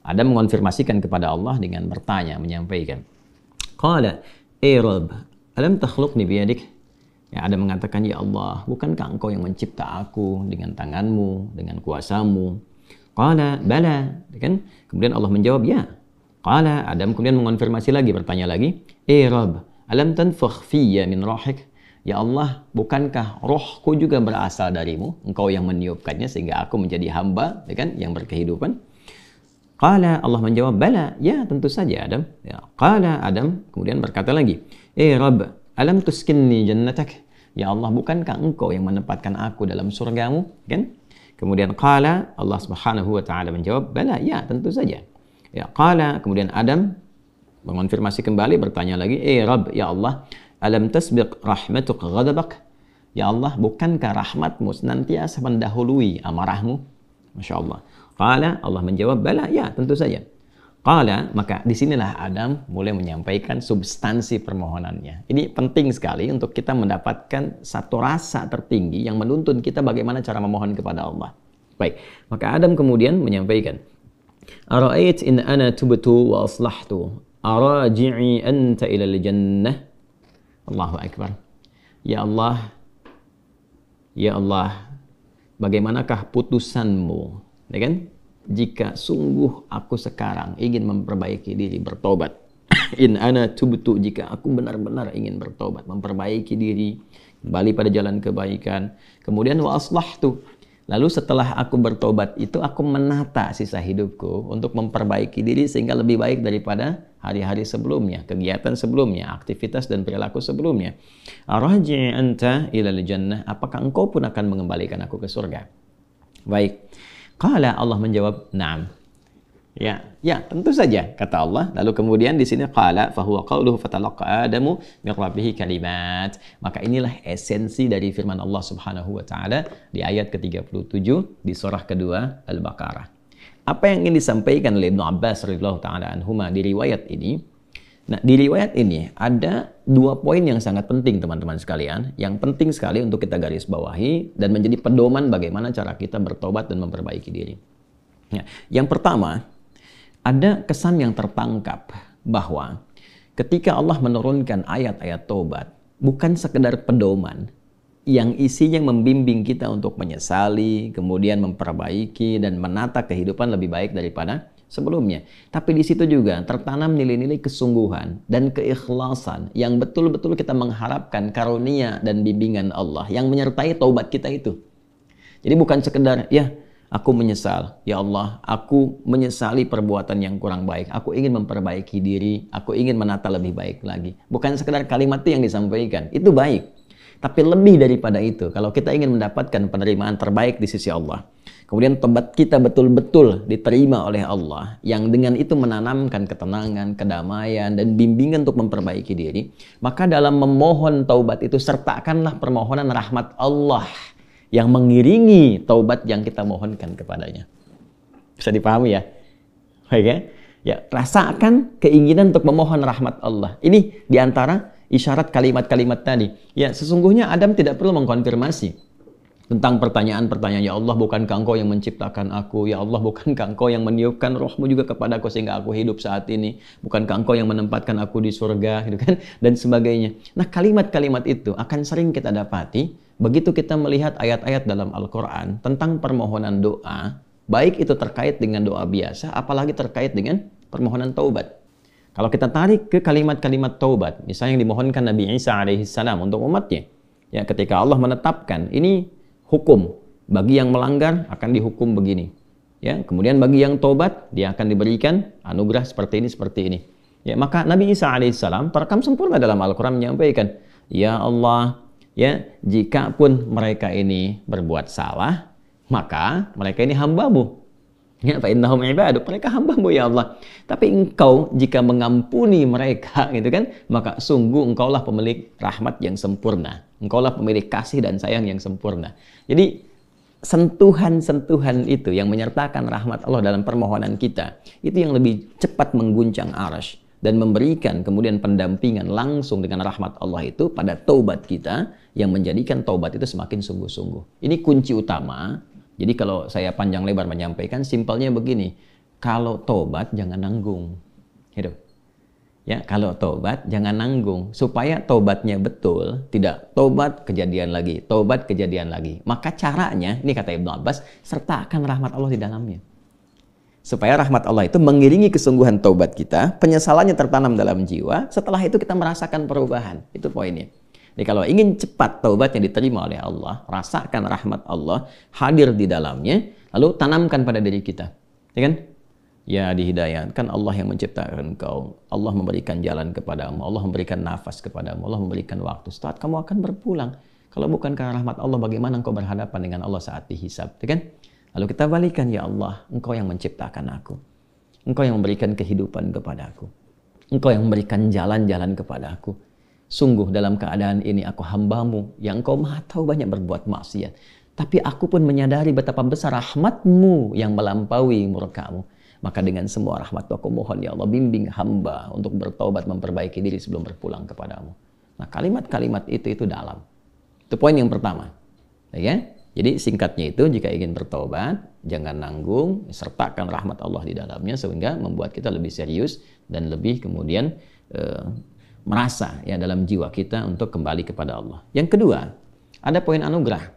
Adam mengonfirmasikan kepada Allah dengan bertanya, menyampaikan. Qala, Rabb, alam takhluqni biyadik? Ya, Adam mengatakan, ya Allah, bukankah engkau yang mencipta aku dengan tanganmu, dengan kuasamu? Qala, bala. Kan? Kemudian Allah menjawab, ya. Qala, Adam kemudian mengonfirmasi lagi, bertanya lagi, Rabb, alam tanfakh fiyya min rahik? Ya Allah, bukankah rohku juga berasal darimu? Engkau yang meniupkannya sehingga aku menjadi hamba, ya kan, yang berkehidupan. Qala, Allah menjawab, bala, ya tentu saja Adam. Ya. Qala, Adam kemudian berkata lagi, Rabb, alam tuskinni jannatak? Ya Allah, bukankah engkau yang menempatkan aku dalam surgamu? Kan? Kemudian qala, Allah Subhanahu wa taala menjawab, bala, ya tentu saja. Ya, qala, kemudian Adam mengonfirmasi kembali, bertanya lagi, Rabb, ya Allah, alam tasbiq rahmatuk ghadabak? Ya Allah, bukankah rahmatmu senantiasa mendahului amarahmu? Masya Allah. Qala, Allah menjawab, bala, ya tentu saja. Qala, maka disinilah Adam mulai menyampaikan substansi permohonannya. Ini penting sekali untuk kita mendapatkan satu rasa tertinggi yang menuntun kita bagaimana cara memohon kepada Allah. Baik, maka Adam kemudian menyampaikan, Ara'ait in ana tubtu wa aslahtu, araji'i anta ilal jannah. Allahu Akbar. Ya Allah, bagaimanakah putusanmu, ya kan? Jika sungguh aku sekarang ingin memperbaiki diri, bertobat. In ana tubtu, jika aku benar-benar ingin bertobat, memperbaiki diri, kembali pada jalan kebaikan. Kemudian wa aslahtu, lalu setelah aku bertobat itu aku menata sisa hidupku untuk memperbaiki diri sehingga lebih baik daripada hari-hari sebelumnya, kegiatan sebelumnya, aktivitas dan perilaku sebelumnya. Arji anta ilal jannah, apakah engkau pun akan mengembalikan aku ke surga? Baik. Qala, Allah menjawab, na'am. Ya, tentu saja, kata Allah. Lalu kemudian di sini qala fahuwa qauluhu fatalaqa Adamu min rabbih kalimat. Maka inilah esensi dari firman Allah Subhanahu wa taala di ayat ke-37 di surah kedua Al-Baqarah. Apa yang ingin disampaikan oleh Ibnu Abbas radhiyallahu taala anhuma di riwayat ini? Nah, di riwayat ini ada dua poin yang sangat penting teman-teman sekalian, yang penting sekali untuk kita garis bawahi dan menjadi pedoman bagaimana cara kita bertobat dan memperbaiki diri. Ya, yang pertama, ada kesan yang tertangkap bahwa ketika Allah menurunkan ayat-ayat taubat, bukan sekedar pedoman yang isinya membimbing kita untuk menyesali, kemudian memperbaiki dan menata kehidupan lebih baik daripada sebelumnya. Tapi di situ juga tertanam nilai-nilai kesungguhan dan keikhlasan yang betul-betul kita mengharapkan karunia dan bimbingan Allah yang menyertai taubat kita itu. Jadi bukan sekedar, ya aku menyesal, ya Allah, aku menyesali perbuatan yang kurang baik, aku ingin memperbaiki diri, aku ingin menata lebih baik lagi. Bukan sekedar kalimat itu yang disampaikan, itu baik. Tapi lebih daripada itu, kalau kita ingin mendapatkan penerimaan terbaik di sisi Allah, kemudian tobat kita betul-betul diterima oleh Allah, yang dengan itu menanamkan ketenangan, kedamaian, dan bimbingan untuk memperbaiki diri, maka dalam memohon taubat itu sertakanlah permohonan rahmat Allah yang mengiringi taubat yang kita mohonkan kepadanya. Bisa dipahami ya? Baik ya? Ya, rasakan keinginan untuk memohon rahmat Allah. Ini diantara isyarat kalimat-kalimat tadi. Ya, sesungguhnya Adam tidak perlu mengkonfirmasi tentang pertanyaan-pertanyaan, ya Allah, bukankah engkau yang menciptakan aku? Ya Allah, bukankah engkau yang meniupkan rohmu juga kepadaku sehingga aku hidup saat ini? Bukankah engkau yang menempatkan aku di surga? Gitu kan? Dan sebagainya. Nah, kalimat-kalimat itu akan sering kita dapati begitu kita melihat ayat-ayat dalam Al-Quran tentang permohonan doa, baik itu terkait dengan doa biasa, apalagi terkait dengan permohonan taubat. Kalau kita tarik ke kalimat-kalimat taubat, misalnya yang dimohonkan Nabi Isa alaihissalam untuk umatnya, ya ketika Allah menetapkan ini hukum, bagi yang melanggar akan dihukum begini, ya kemudian bagi yang taubat dia akan diberikan anugerah seperti ini, ya maka Nabi Isa alaihissalam terekam sempurna dalam Al-Quran menyampaikan, ya Allah, ya jika pun mereka ini berbuat salah, maka mereka ini hambamu. Ya, fa innahum ibadu, mereka hambamu ya Allah. Tapi engkau jika mengampuni mereka, gitu kan, maka sungguh engkaulah pemilik rahmat yang sempurna. Engkaulah pemilik kasih dan sayang yang sempurna. Jadi sentuhan-sentuhan itu yang menyertakan rahmat Allah dalam permohonan kita, itu yang lebih cepat mengguncang arasy dan memberikan kemudian pendampingan langsung dengan rahmat Allah itu pada taubat kita yang menjadikan taubat itu semakin sungguh-sungguh. Ini kunci utama. Jadi kalau saya panjang lebar menyampaikan, simpelnya begini. Kalau tobat jangan nanggung. Gitu. Ya, kalau tobat jangan nanggung, supaya tobatnya betul, tidak tobat kejadian lagi, tobat kejadian lagi. Maka caranya, ini kata Ibnu Abbas, sertakan rahmat Allah di dalamnya. Supaya rahmat Allah itu mengiringi kesungguhan taubat kita, penyesalannya tertanam dalam jiwa, setelah itu kita merasakan perubahan. Itu poinnya. Jadi kalau ingin cepat taubatnya diterima oleh Allah, rasakan rahmat Allah hadir di dalamnya, lalu tanamkan pada diri kita. Ya kan? Ya, dihidayahkan Allah yang menciptakan engkau. Allah memberikan jalan kepadamu, Allah memberikan nafas kepadamu, Allah memberikan waktu. Saat kamu akan berpulang. Kalau bukan karena rahmat Allah, bagaimana engkau berhadapan dengan Allah saat dihisab? Ya kan? Lalu kita balikan, ya Allah, engkau yang menciptakan aku. Engkau yang memberikan kehidupan kepadaku. Engkau yang memberikan jalan-jalan kepadaku. Sungguh dalam keadaan ini aku hambamu yang engkau maha tahu banyak berbuat maksiat. Tapi aku pun menyadari betapa besar rahmatmu yang melampaui murkamu. Maka dengan semua rahmat aku mohon, ya Allah, bimbing hamba untuk bertaubat, memperbaiki diri sebelum berpulang kepadamu. Nah, kalimat-kalimat itu dalam. Itu poin yang pertama. Ya? Jadi singkatnya itu, jika ingin bertobat, jangan nanggung, sertakan rahmat Allah di dalamnya sehingga membuat kita lebih serius dan lebih kemudian merasa ya dalam jiwa kita untuk kembali kepada Allah. Yang kedua, ada poin anugerah.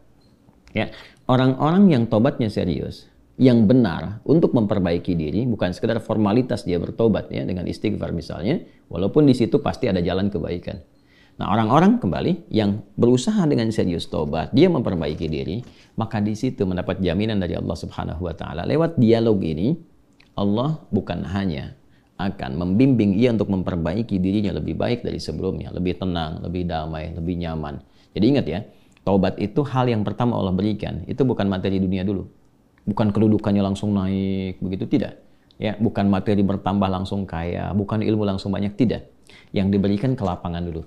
Ya, orang-orang yang tobatnya serius, yang benar untuk memperbaiki diri, bukan sekedar formalitas dia bertobat ya dengan istighfar misalnya, walaupun di situ pasti ada jalan kebaikan. Nah, orang-orang kembali yang berusaha dengan serius tobat, dia memperbaiki diri, maka di situ mendapat jaminan dari Allah Subhanahu wa taala. Lewat dialog ini, Allah bukan hanya akan membimbing ia untuk memperbaiki dirinya lebih baik dari sebelumnya, lebih tenang, lebih damai, lebih nyaman. Jadi ingat ya, taubat itu hal yang pertama Allah berikan, itu bukan materi dunia dulu. Bukan kedudukannya langsung naik, begitu tidak. Ya, bukan materi bertambah langsung kaya, bukan ilmu langsung banyak, tidak. Yang diberikan kelapangan dulu.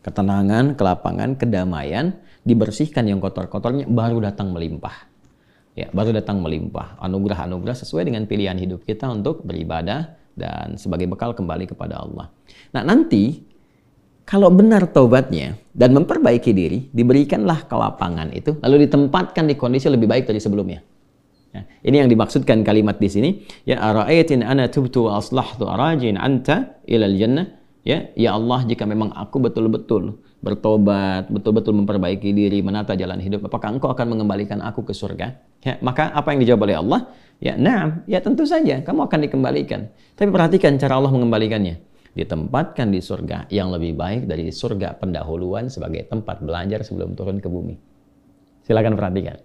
Ketenangan, kelapangan, kedamaian, dibersihkan yang kotor-kotornya, baru datang melimpah. Ya, baru datang melimpah. Anugerah-anugerah sesuai dengan pilihan hidup kita untuk beribadah dan sebagai bekal kembali kepada Allah. Nah, nanti kalau benar taubatnya dan memperbaiki diri, diberikanlah kelapangan itu, lalu ditempatkan di kondisi lebih baik dari sebelumnya. Ya, ini yang dimaksudkan kalimat di sini. Ya, ara'aitin ana tubtu wa aslahtu arajin anta ilal jannah. Ya Allah, jika memang aku betul-betul bertobat, betul-betul memperbaiki diri, menata jalan hidup, apakah engkau akan mengembalikan aku ke surga? Ya, maka apa yang dijawab oleh Allah? Ya, na'am, ya tentu saja, kamu akan dikembalikan. Tapi perhatikan cara Allah mengembalikannya. Ditempatkan di surga yang lebih baik dari surga pendahuluan sebagai tempat belajar sebelum turun ke bumi. Silakan perhatikan.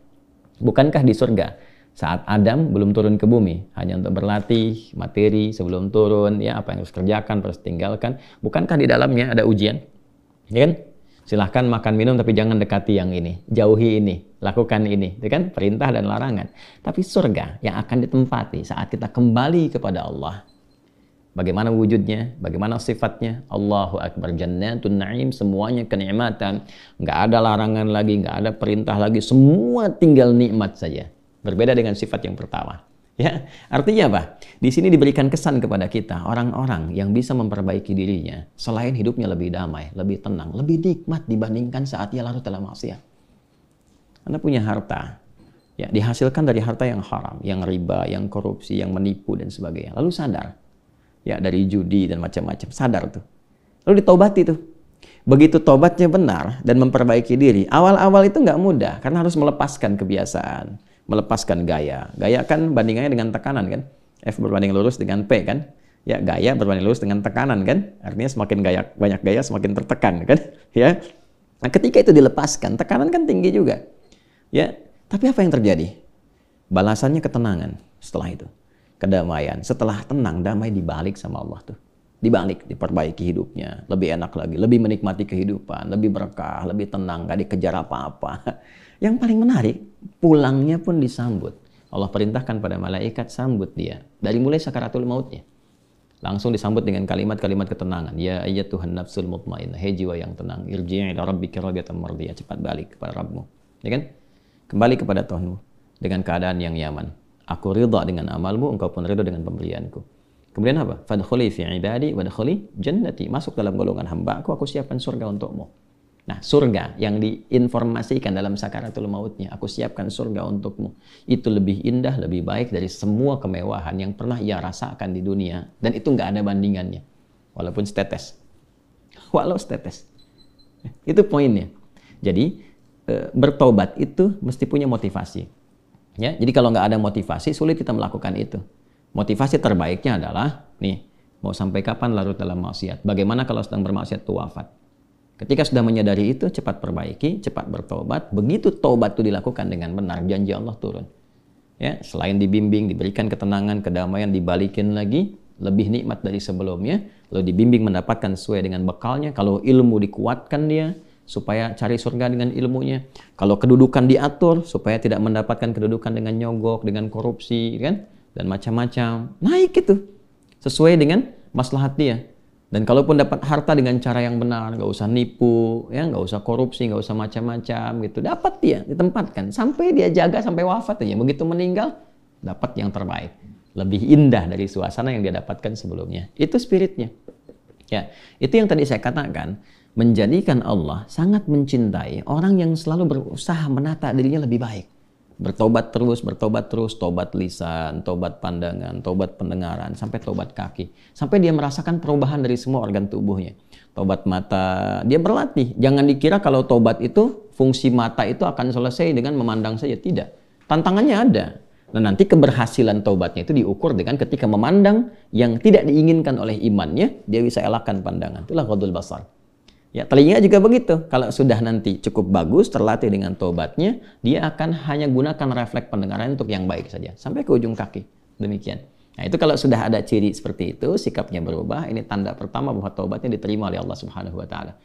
Bukankah di surga saat Adam belum turun ke bumi, hanya untuk berlatih materi sebelum turun, ya apa yang harus kerjakan, harus tinggalkan. Bukankah di dalamnya ada ujian? Ya kan? Silahkan makan minum tapi jangan dekati yang ini, jauhi ini, lakukan ini, ya kan? Perintah dan larangan. Tapi surga yang akan ditempati saat kita kembali kepada Allah. Bagaimana wujudnya? Bagaimana sifatnya? Allahu Akbar, jannatun na'im, semuanya kenikmatan. Nggak ada larangan lagi, nggak ada perintah lagi, semua tinggal nikmat saja. Berbeda dengan sifat yang pertama. Ya, artinya apa? Di sini diberikan kesan kepada kita, orang-orang yang bisa memperbaiki dirinya, selain hidupnya lebih damai, lebih tenang, lebih nikmat dibandingkan saat ia larut dalam maksiat. Anda punya harta, ya dihasilkan dari harta yang haram, yang riba, yang korupsi, yang menipu dan sebagainya. Lalu sadar, ya dari judi dan macam-macam, sadar tuh. Lalu ditaubati tuh. Begitu tobatnya benar dan memperbaiki diri, awal-awal itu nggak mudah karena harus melepaskan kebiasaan. Melepaskan gaya. Gaya kan bandingannya dengan tekanan kan. F berbanding lurus dengan P kan. Ya, gaya berbanding lurus dengan tekanan kan. Artinya semakin gaya, banyak gaya semakin tertekan kan. Ya. Nah, ketika itu dilepaskan, tekanan kan tinggi juga. Ya, tapi apa yang terjadi? Balasannya ketenangan setelah itu. Kedamaian. Setelah tenang, damai dibalik sama Allah tuh. Dibalik, diperbaiki hidupnya. Lebih enak lagi, lebih menikmati kehidupan, lebih berkah, lebih tenang, gak dikejar apa-apa. Yang paling menarik, pulangnya pun disambut. Allah perintahkan pada malaikat sambut dia. Dari mulai sakaratul mautnya. Langsung disambut dengan kalimat-kalimat ketenangan. Ya ayyatuhan nafsul mutmainnah. Hei jiwa yang tenang. Irji'i ila rabbika radiyatan mardiyah. Cepat balik kepada Rabbmu. Ya kan? Kembali kepada Tuhanmu. Dengan keadaan yang nyaman. Aku ridha dengan amalmu, engkau pun ridha dengan pemberianku. Kemudian apa? Fadkhuli fi ibadi wadkhuli jannati. Masuk dalam golongan hamba aku siapkan surga untukmu. Nah, surga yang diinformasikan dalam sakaratul mautnya, aku siapkan surga untukmu. Itu lebih indah, lebih baik dari semua kemewahan yang pernah ia rasakan di dunia. Dan itu nggak ada bandingannya. Walaupun setetes. Walau setetes. Itu poinnya. Jadi, bertobat itu mesti punya motivasi. Ya, jadi kalau nggak ada motivasi, sulit kita melakukan itu. Motivasi terbaiknya adalah, nih, mau sampai kapan larut dalam maksiat? Bagaimana kalau sedang bermaksiat itu wafat? Ketika sudah menyadari itu, cepat perbaiki, cepat bertobat. Begitu tobat itu dilakukan dengan benar, janji Allah turun. Ya, selain dibimbing, diberikan ketenangan, kedamaian, dibalikin lagi, lebih nikmat dari sebelumnya. Lalu dibimbing mendapatkan sesuai dengan bekalnya. Kalau ilmu dikuatkan dia, supaya cari surga dengan ilmunya. Kalau kedudukan diatur, supaya tidak mendapatkan kedudukan dengan nyogok, dengan korupsi, kan? Dan macam-macam. Naik itu. Sesuai dengan maslahat dia. Dan kalaupun dapat harta dengan cara yang benar, nggak usah nipu, ya, nggak usah korupsi, nggak usah macam-macam gitu. Dapat dia, ditempatkan. Sampai dia jaga sampai wafat aja. Begitu meninggal, dapat yang terbaik. Lebih indah dari suasana yang dia dapatkan sebelumnya. Itu spiritnya. Ya, itu yang tadi saya katakan. Menjadikan Allah sangat mencintai orang yang selalu berusaha menata dirinya lebih baik. Bertobat terus, tobat lisan, tobat pandangan, tobat pendengaran, sampai tobat kaki. Sampai dia merasakan perubahan dari semua organ tubuhnya. Tobat mata, dia berlatih. Jangan dikira kalau tobat itu, fungsi mata itu akan selesai dengan memandang saja. Tidak. Tantangannya ada. Nah, nanti keberhasilan tobatnya itu diukur dengan ketika memandang yang tidak diinginkan oleh imannya, dia bisa elakkan pandangan. Itulah ghadul basar. Ya, telinga juga begitu. Kalau sudah nanti cukup bagus, terlatih dengan tobatnya, dia akan hanya gunakan refleks pendengaran untuk yang baik saja. Sampai ke ujung kaki. Demikian. Nah, itu kalau sudah ada ciri seperti itu, sikapnya berubah, ini tanda pertama bahwa tobatnya diterima oleh Allah Subhanahu wa Ta'ala.